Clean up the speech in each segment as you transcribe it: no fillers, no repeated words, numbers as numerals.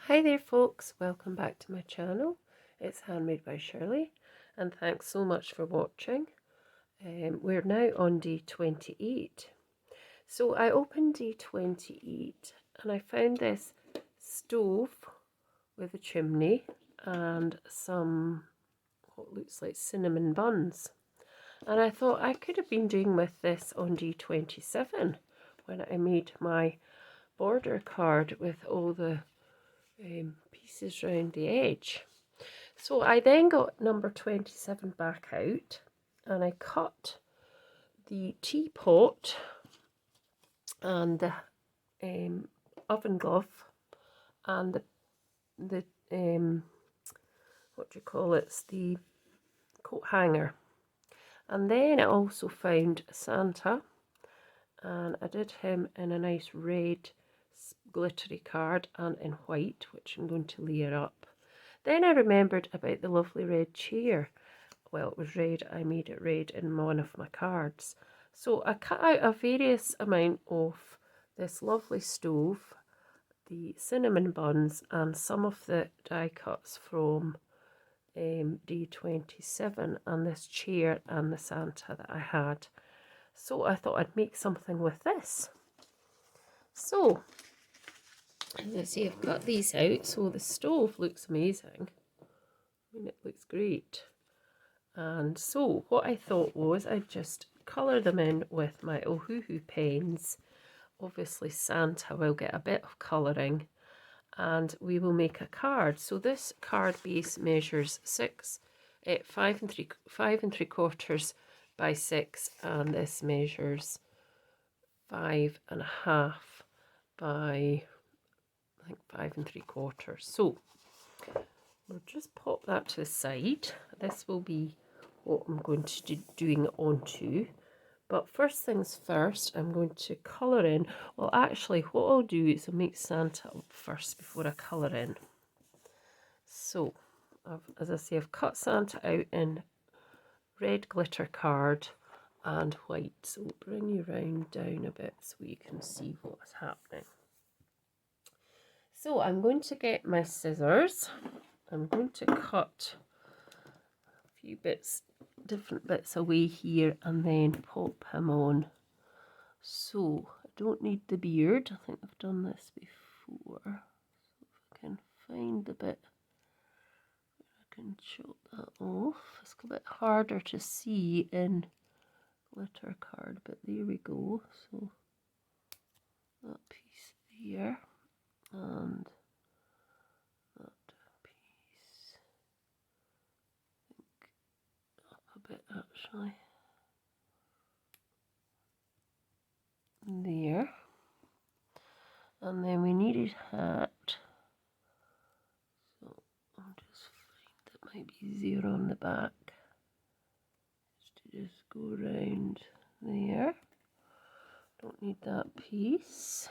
Hi there folks, welcome back to my channel. It's Handmade by Shirley and thanks so much for watching. We're now on day 28. So I opened day 28 and I found this stove with a chimney and some what looks like cinnamon buns. And I thought I could have been doing with this on day 27 when I made my border card with all the pieces round the edge. So I then got number 27 back out and I cut the teapot and the oven glove and the what do you call it, it's the coat hanger. And then I also found Santa and I did him in a nice red glittery card and in white, which I'm going to layer up. Then I remembered about the lovely red chair. Well, it was red, I made it red in one of my cards. So I cut out a various amount of this lovely stove, the cinnamon buns, and some of the die cuts from day 27 and this chair and the Santa that I had. So I thought I'd make something with this. So, as I say, I've cut these out. So the stove looks amazing. I mean, it looks great. And so what I thought was I'd just colour them in with my Ohuhu pens. Obviously Santa will get a bit of colouring and we will make a card. So this card base measures 5 3/4 by 6, and this measures 5.5 by I think 5 3/4. So we'll just pop that to the side. This will be what I'm going to be doing onto. But first things first, I'm going to colour in. Well, actually, what I'll do is I'll make Santa up first before I colour in. So, as I say, I've cut Santa out in red glitter card and white. So we'll bring you round down a bit so you can see what's happening. So I'm going to get my scissors. I'm going to cut a few bits, different bits away here and then pop him on. So I don't need the beard. I think I've done this before. So if I can find the bit where I can chop that off. It's a bit harder to see in glitter card, but there we go. So that piece there and that piece. I think up a bit actually. There. And then we need his hat. So I'll just find that might be 0 on the back. Just go round there. Don't need that piece.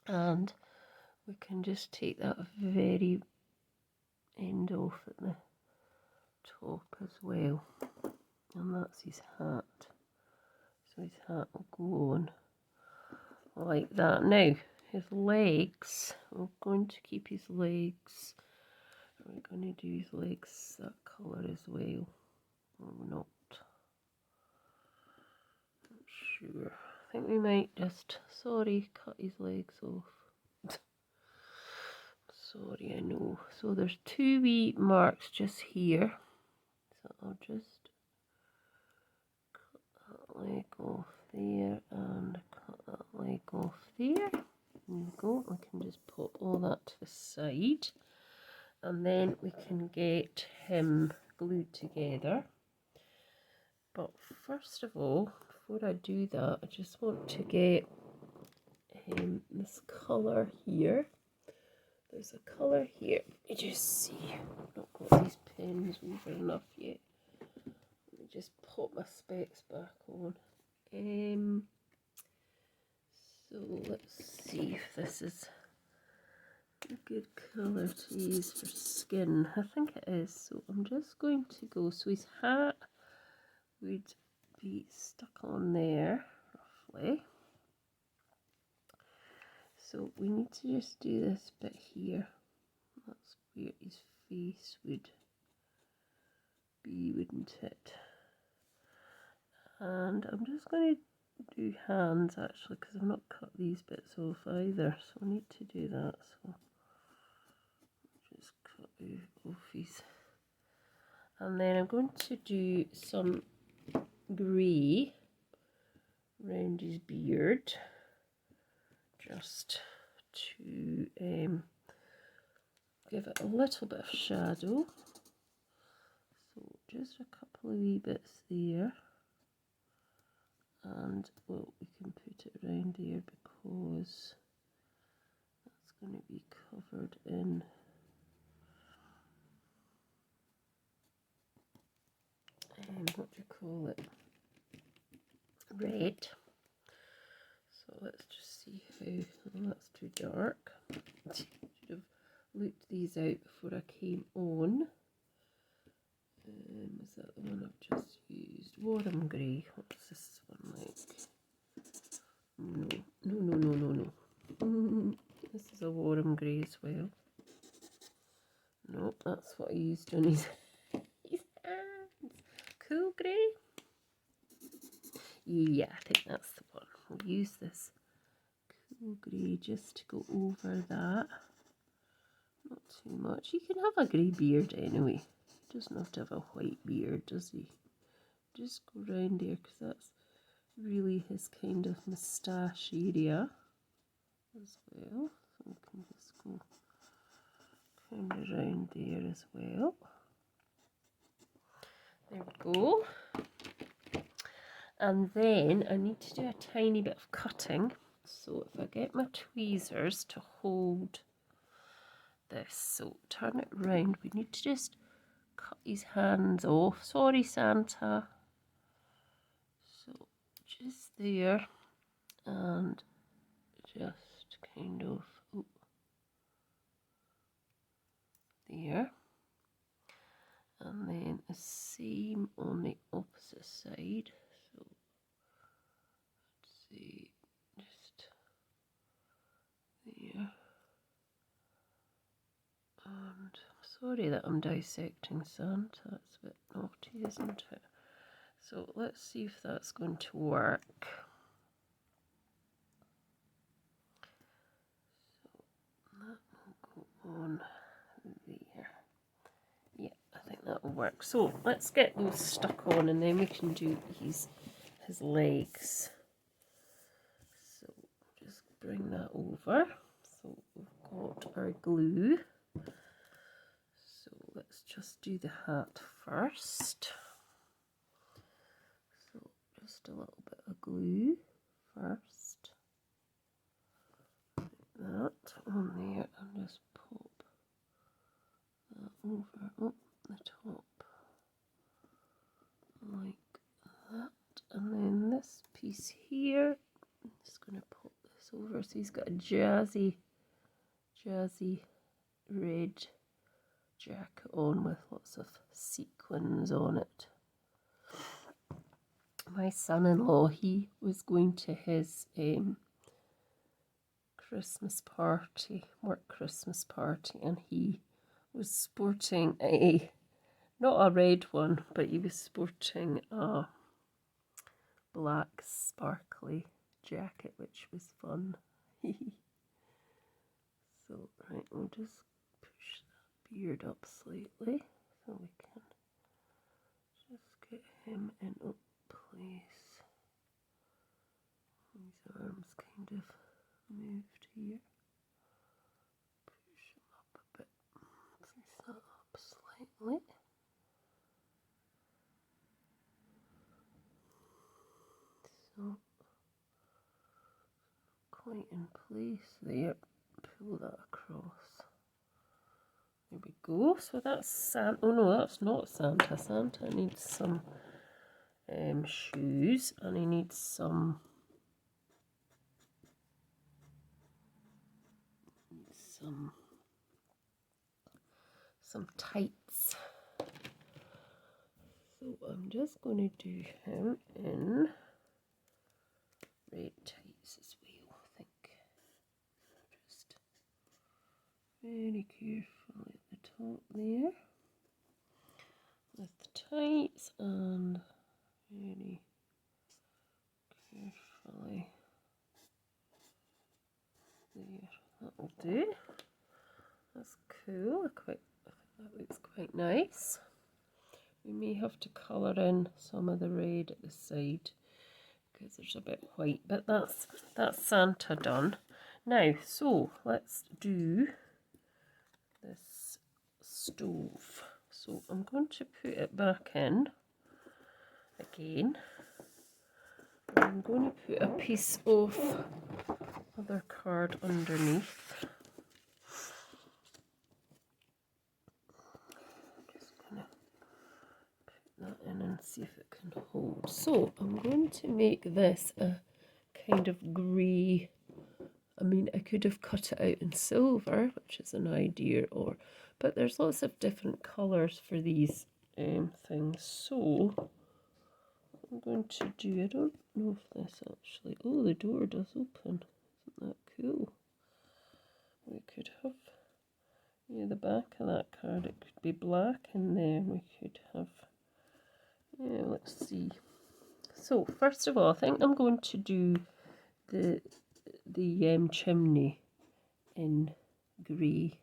And we can just take that very end off at the top as well. And that's his hat. So his hat will go on like that. Now, his legs, we're going to keep his legs. We're going to do his legs that colour as well. Or not. Not sure. I think we might just, sorry, cut his legs off. Sorry, I know. So there's 2 wee marks just here. So I'll just cut that leg off there and cut that leg off there. There we go. We can just pop all that to the side. And then we can get him glued together. But first of all, before I do that, I just want to get this colour here. There's a colour here. You just see, I've not got these pens over enough yet. Let me just pop my specs back on. So let's see if this is a good colour to use for skin. I think it is. So I'm just going to go, so his hat would be stuck on there roughly. So we need to just do this bit here. That's where his face would be, wouldn't it? And I'm just going to do hands actually, because I've not cut these bits off either, so I need to do that. So just cut off his, and then I'm going to do some grey around his beard, just to give it a little bit of shadow. So just a couple of wee bits there. And well, we can put it around here because that's going to be covered in what do you call it? Red. So let's just see how. Oh, that's too dark. Should have looked these out before I came on. Is that the one I've just used? Warm grey. What's this one like? No. This is a warm grey as well. No, that's what I used on his hands. Cool grey. Yeah, I think that's the one. We'll use this cool grey just to go over that. Not too much. He can have a grey beard anyway. He doesn't have to have a white beard, does he? Just go round there because that's really his kind of moustache area as well. So we can just go kind of round there as well. There we go. And then I need to do a tiny bit of cutting. So if I get my tweezers to hold this, so turn it round, we need to just cut his hands off. Sorry, Santa. So just there, and just kind of there, and then the same on the opposite side. So let's see, just there. And sorry that I'm dissecting Santa, that's a bit naughty, isn't it? So let's see if that's going to work. So that will go on there. Yeah, I think that will work. So let's get those stuck on and then we can do his legs. So just bring that over. So we've got our glue. So let's just do the hat first. So just a little bit of glue first. Put that on there and just pop that over the top like that. And then this piece here, I'm just going to pop this over so he's got a jazzy red jacket on with lots of sequins on it. My son-in-law, he was going to his Christmas party, work Christmas party, and he was sporting not a red one, but he was sporting a black sparkly jacket, which was fun. So, right, we'll just push that beard up slightly so we can just get him in place. His arms kind of moved here. Push him up a bit. Push that up slightly. So, quite in place there. Pull that across. There we go. So that's Santa. Oh no, that's not Santa. Santa needs some shoes, and he needs some tights. So I'm just going to do him in red tights as well, I think. very carefully at the top there with the tights, and very carefully there. That'll do. That's cool. I think that looks quite nice. We may have to colour in some of the red at the side because there's a bit white, but that's Santa done. Now, so let's do this stove. So I'm going to put it back in again. I'm going to put a piece of other card underneath. Just going to put that in and see if it can hold. So I'm going to make this a kind of grey. I mean, I could have cut it out in silver, which is an idea, but there's lots of different colours for these things. So I'm going to do, I don't know if this actually, oh, the door does open. Isn't that cool? We could have, yeah, the back of that card, it could be black in there. We could have, yeah, let's see. So first of all, I think I'm going to do the chimney in grey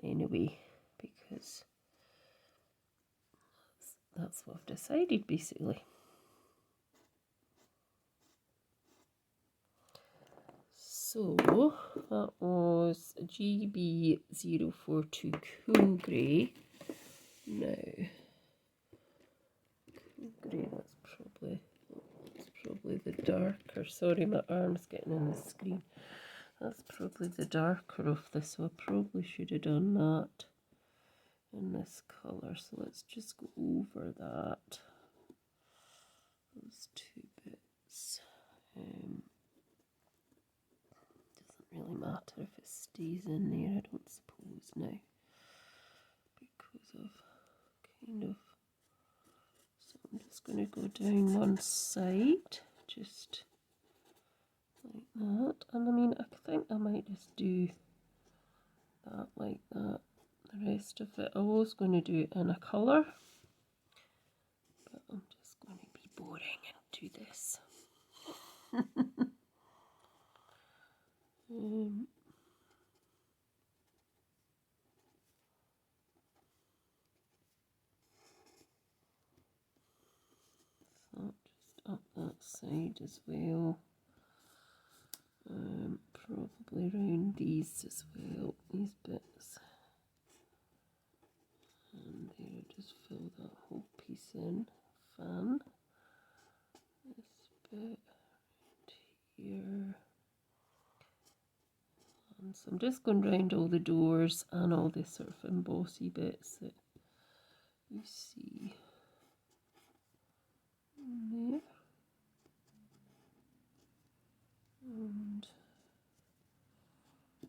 anyway, because that's what I've decided basically. So that was GB042 Cool Grey. Now, Cool Grey, that's probably the darker. Sorry, my arm's getting in the screen. That's probably the darker of this, so I probably should have done that in this colour. So let's just go over that. Those two bits. Doesn't really matter if it stays in there, I don't suppose now, because of kind of. So I'm just going to go down one side, just like that. And I mean, I think I might just do that like that. The rest of it, I was going to do it in a colour, but I'm just going to be boring and do this. So just up that side as well. Probably round these as well, these bits. And there, just fill that whole piece in. Fan. This bit right here. And so I'm just going round all the doors and all the sort of embossy bits that you see in there. And a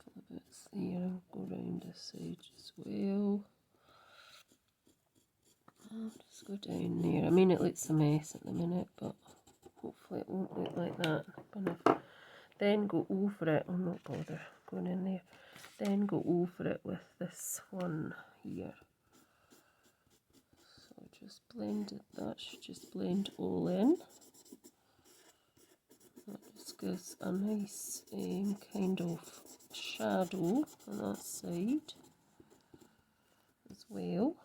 couple of bits there. I'll go round this side as well. I'll just go down there. I mean, it looks a mess at the minute, but hopefully it won't look like that. Then go over it. Oh, not bother going in there. Then go over it with this one here. So just blend it. That should just blend all in. That just gives a nice kind of shadow on that side as well.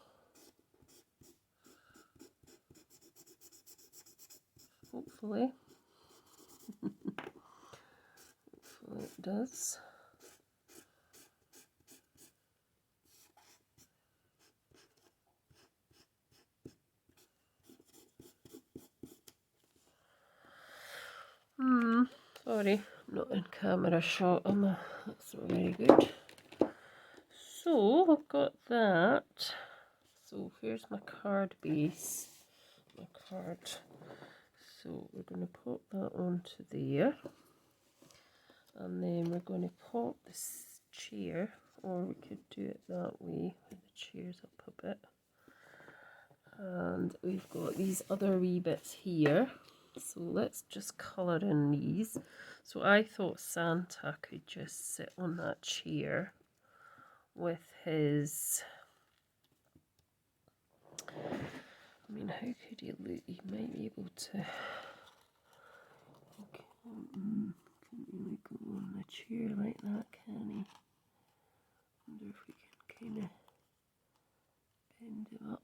Hopefully. Hopefully it does. Sorry, not in camera shot. That's not very good. So I've got that. So here's my card base. My card. So we're going to pop that onto there. And then we're going to pop this chair, or we could do it that way with the chairs up a bit. And we've got these other wee bits here. So let's just colour in these. So I thought Santa could just sit on that chair with his, I mean, how could he look? He might be able to, can't really go on the chair like that, can he? Wonder if we can kind of bend him up.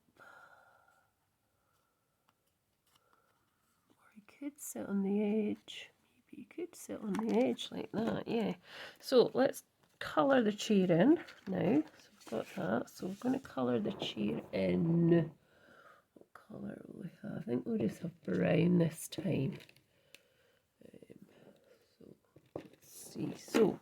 Or he could sit on the edge. Maybe he could sit on the edge like that, yeah. So let's colour the chair in now. So we've got that. So we're going to colour the chair in. What colour will we have? I think we'll just have brown this time. So let's see. So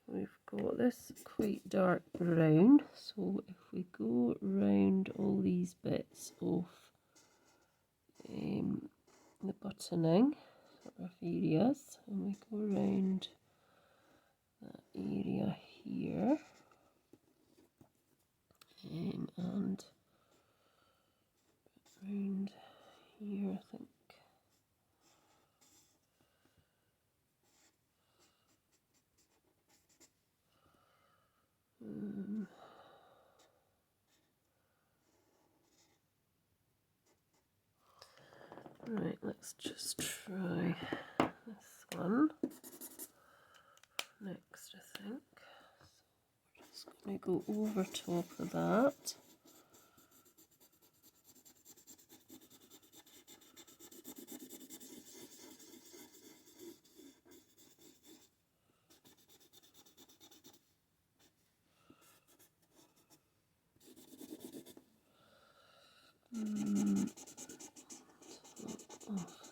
we've got this quite dark brown. So if we go round all these bits of the buttoning sort of areas, and we go round that area here, and round here, I think. Right, let's just try this one next, I think. So we're just going to go over top of that.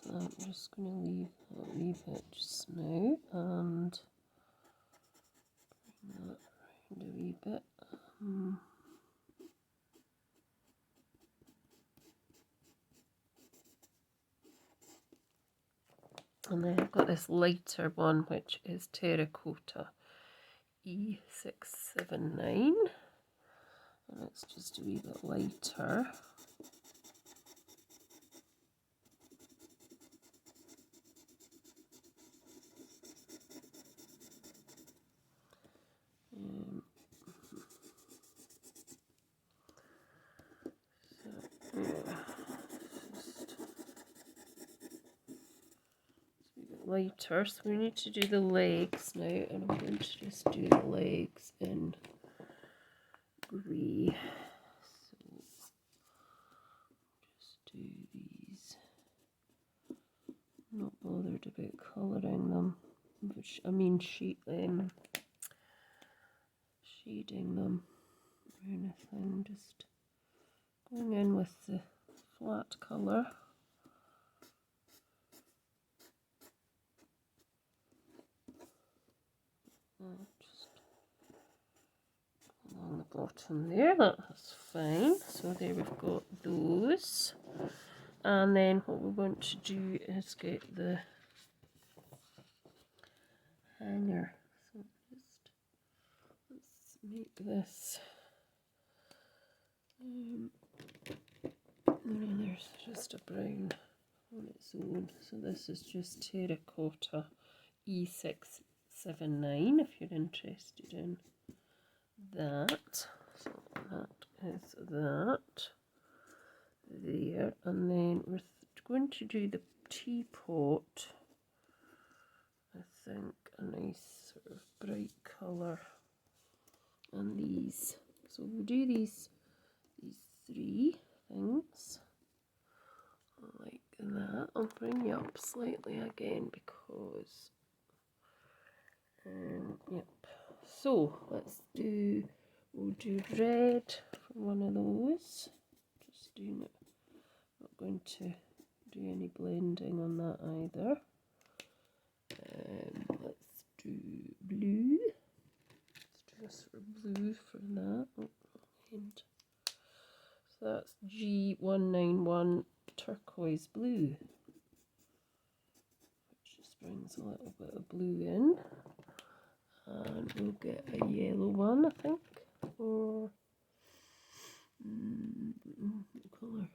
I'm just going to leave it just now and bring that around a wee bit. And then I've got this lighter one, which is terracotta E679, and it's just a wee bit lighter. Lighter, so we need to do the legs now, and I'm going to just do the legs in grey. So just do these. I'm not bothered about colouring them, which I mean shading them or anything. Just going in with the flat colour. Just along the bottom there, that's fine. So there we've got those. And then what we want to do is get the hanger. So just let's make this. There's just a brown on its own. So this is just terracotta E679 if you're interested in that. So that is that there, and then we're going to do the teapot. I think a nice sort of bright colour on these. So we'll do these three things like that. I'll bring you up slightly again because yep. So we'll do red for one of those. Just doing it. Not going to do any blending on that either. Let's do blue. Let's do this for blue for that. And so that's G191 turquoise blue, which just brings a little bit of blue in. And we'll get a yellow one, I think, or what colour?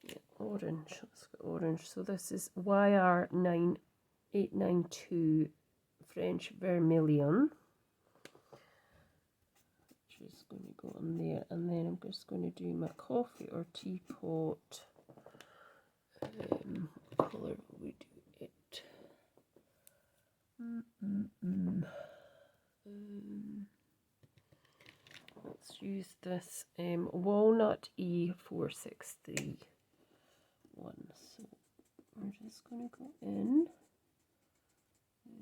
Yeah, orange. Let's go orange. So this is YR9892 French Vermilion. just going to go on there, and then I'm just going to do my coffee or teapot. What colour will we do it? Let's use this walnut E463 one. So we're just going to go in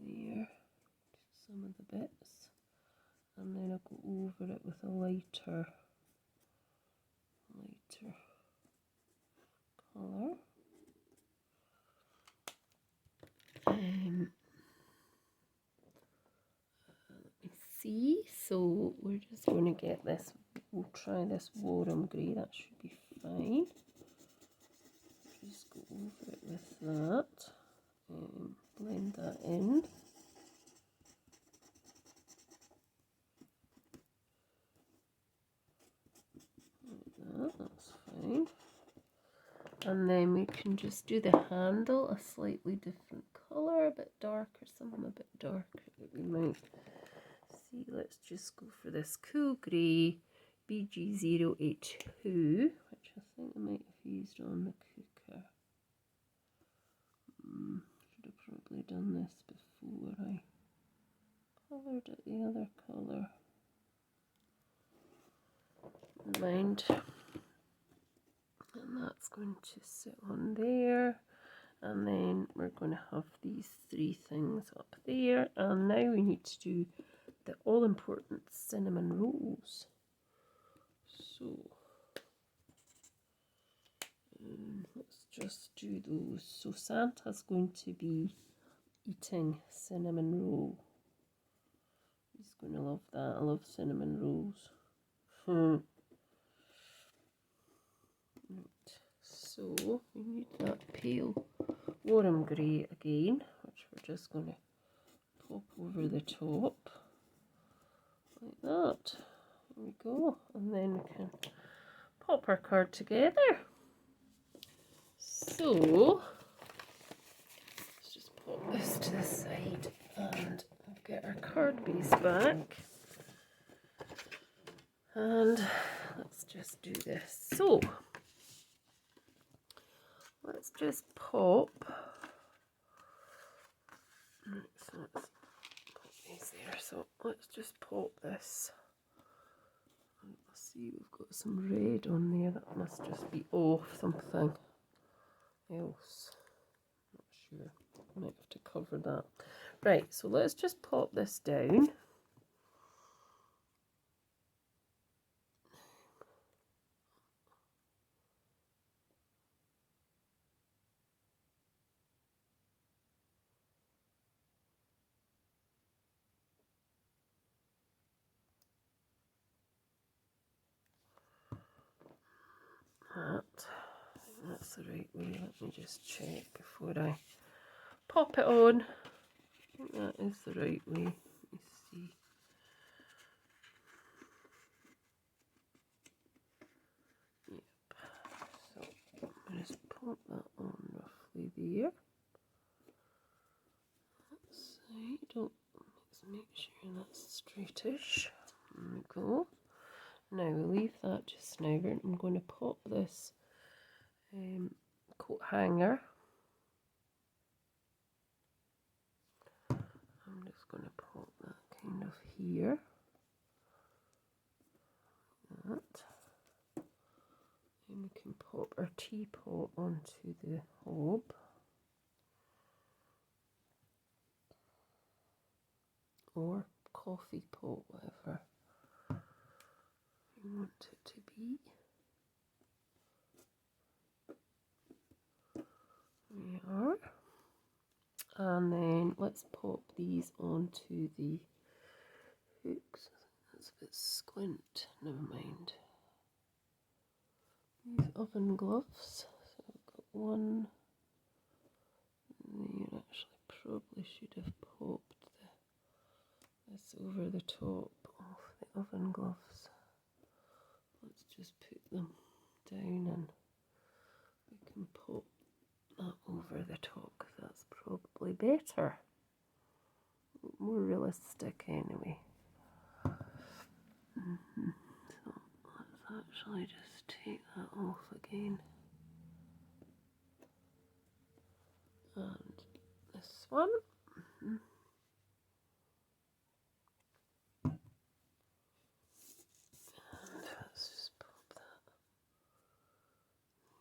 there to some of the bits, and then I'll go over it with a lighter colour. Let me see. So we're just going to get this. We'll try this Warm Grey. That should be fine. Just go over it with that. Blend that in. Like that. That's fine. And then we can just do the handle a slightly different colour, a bit darker, something a bit darker that we might see. Let's just go for this cool grey BG082, which I think I might have used on the cooker. Should have probably done this before I coloured it the other colour. Never mind. And that's going to sit on there, and then we're going to have these three things up there, and now we need to do the all-important cinnamon rolls. So let's just do those. So Santa's going to be eating cinnamon roll. He's going to love that. I love cinnamon rolls. Right. So we need that pale Warm Grey again, which we're just going to pop over the top like that. There we go, and then we can pop our card together. So let's just pop this to the side and get our card base back, and let's just do this. So let's just pop. So let's put these there. So let's just pop this. Let's see, we've got some red on there. That must just be off something else. Not sure. Might have to cover that. Right. So let's just pop this down. That's the right way. Let me just check before I pop it on. I think that is the right way. Let me see. Yep. So I'm going to pop that on roughly there. Let's make sure that's straightish. There we go. Now we'll leave that just now. I'm going to pop this coat hanger. I'm just going to pop that kind of here. Like that. And we can pop our teapot onto the hob. Or coffee pot, whatever you want it to be. There we are. And then let's pop these onto the hooks. That's a bit squint, never mind. These oven gloves. So I've got one there. Actually, probably should have popped this over the top of the oven gloves. Let's just put them down and we can pop that over the top, because that's probably better. More realistic anyway. actually just take that off again. And this one. And let's just pop that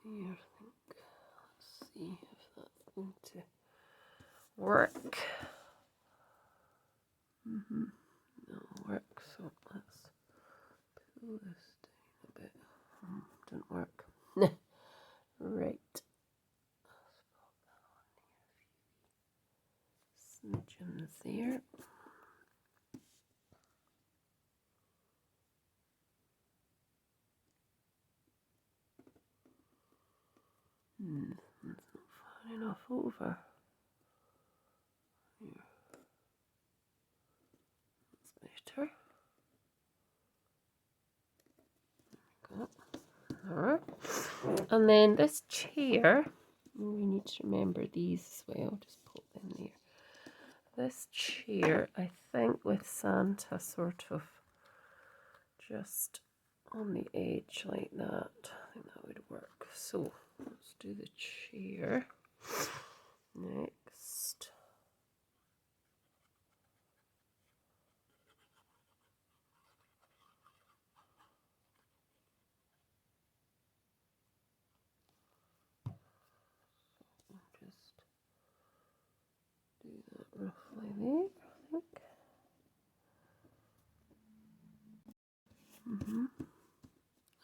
here, I think. Let's see if that's going to work. It'll work, so let's pull this down a bit. Didn't work. Right. Let's pop that on here. Smidgens there. That's not far enough over. Here. That's better. There we go. Alright. And then this chair, we need to remember these as well, just put them there. This chair, I think with Santa sort of just on the edge like that, I think that would work. So let's do the chair next. Just do that roughly there, I think.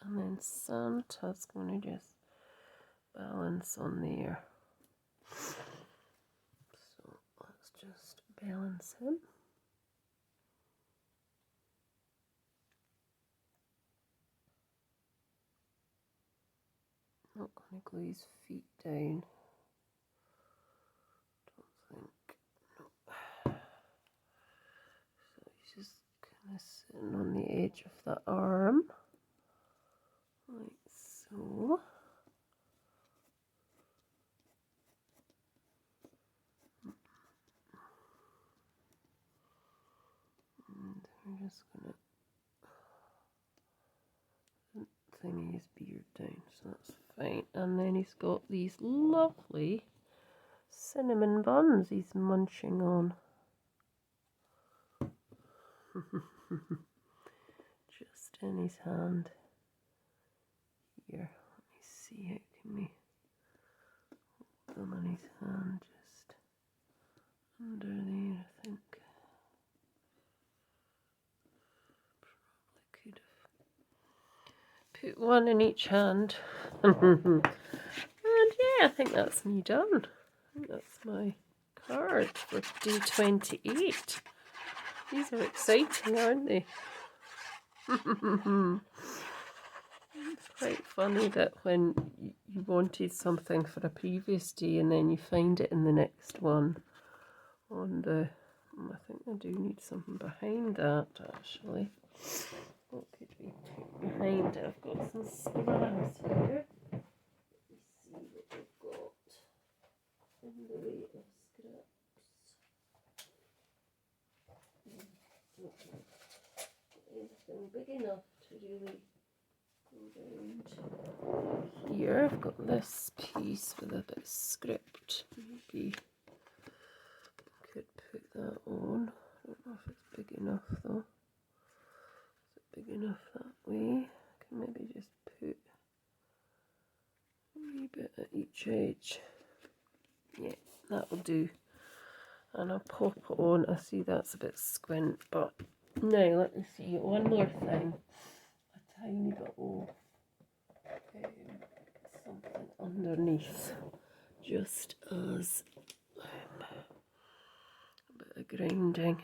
And then Santa's going to just balance on there. So let's just balance him. Not going to glue his feet down. Don't think. No. So he's just kind of sitting on the edge of the arm, like so. And we're just going to thingy his beard down, so that's fine. And then he's got these lovely cinnamon buns he's munching on. Just in his hand. Here, let me see, how can we hold them in his hand, just under there, I think. Probably could have put one in each hand. And yeah, I think that's me done. I think that's my card for day 28. These are exciting, aren't they? It's quite funny that when you wanted something for a previous day and then you find it in the next one. On the, I think I do need something behind that actually. What could we put behind it? I've got some scraps here. Let me see what we've got in the way of scraps. Anything big enough to really go around. Here I've got this piece with a bit of script. Maybe I could put that on. I don't know if it's big enough though. Is it big enough that way? I can maybe just put a wee bit at each edge. Yeah, that'll do. And I'll pop it on. I see that's a bit squint, but now let me see. One more thing. A tiny bit of something underneath, just as a bit of grinding.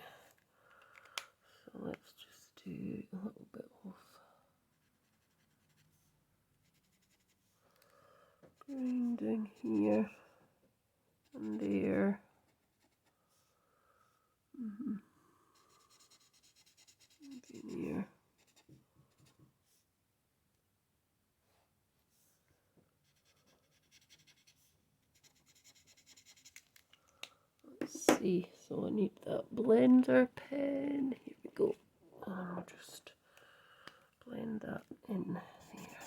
So let's just do a little bit of grinding here and there. Maybe there. Let's see, so I need that blender pen. Here we go. And I'll just blend that in there.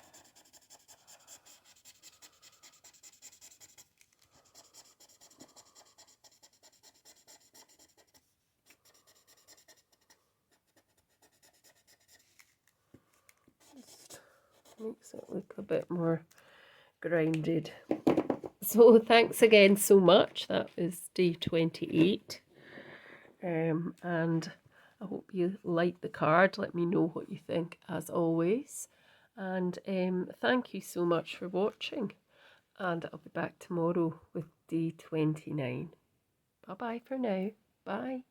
Makes it look a bit more grounded. So thanks again so much. That is day 28. And I hope you like the card. Let me know what you think as always. And thank you so much for watching. And I'll be back tomorrow with day 29. Bye bye for now. Bye.